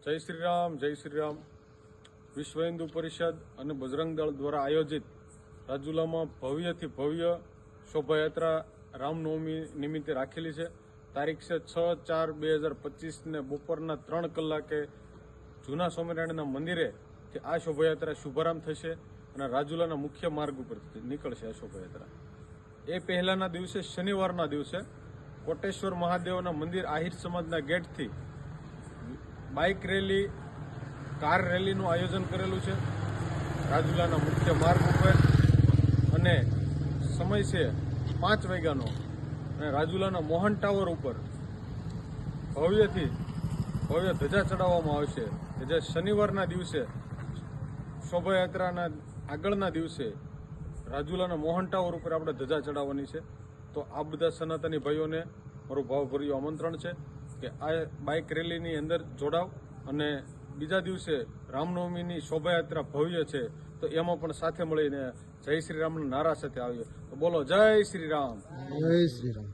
જય શ્રી રામ। વિશ્વ હિન્દુ પરિષદ અને બજરંગ દળ દ્વારા આયોજિત રાજુલામાં ભવ્યથી ભવ્ય શોભાયાત્રા રામનવમી નિમિત્તે રાખેલી છે। તારીખ છે 6/4/2025 ને બપોરના 3 કલાકે જૂના સ્વામિનારાયણના મંદિરેથી આ શોભાયાત્રા શુભારંભ થશે અને રાજુલાના મુખ્ય માર્ગ ઉપર નીકળશે આ શોભાયાત્રા। એ પહેલાના દિવસે શનિવારના દિવસે કોટેશ્વર મહાદેવના મંદિર આહિર સમાજના ગેટથી બાઇક રેલી, કાર રેલીનું આયોજન કરેલું છે રાજુલાના મુખ્ય માર્ગ ઉપર, અને સમય છે 5 વાગ્યાનો, અને રાજુલાના મોહન ટાવર ઉપર ભવ્યથી ભવ્ય ધજા ચડાવવામાં આવશે કે જે શનિવારના દિવસે શોભાયાત્રાના આગળના દિવસે રાજુલાના મોહન ટાવર ઉપર આપણે ધજા ચડાવવાની છે। તો આ બધા સનાતની ભાઈઓને મારું ભાવભર્યું આમંત્રણ છે કે આ બાઇક રેલીની અંદર જોડાવ, અને બીજા દિવસે રામનવમીની શોભાયાત્રા ભવ્ય છે તો એમાં પણ સાથે મળીને જય શ્રી રામના નારા સાથે આવીએ। તો બોલો જય શ્રી રામ। જય શ્રી રામ।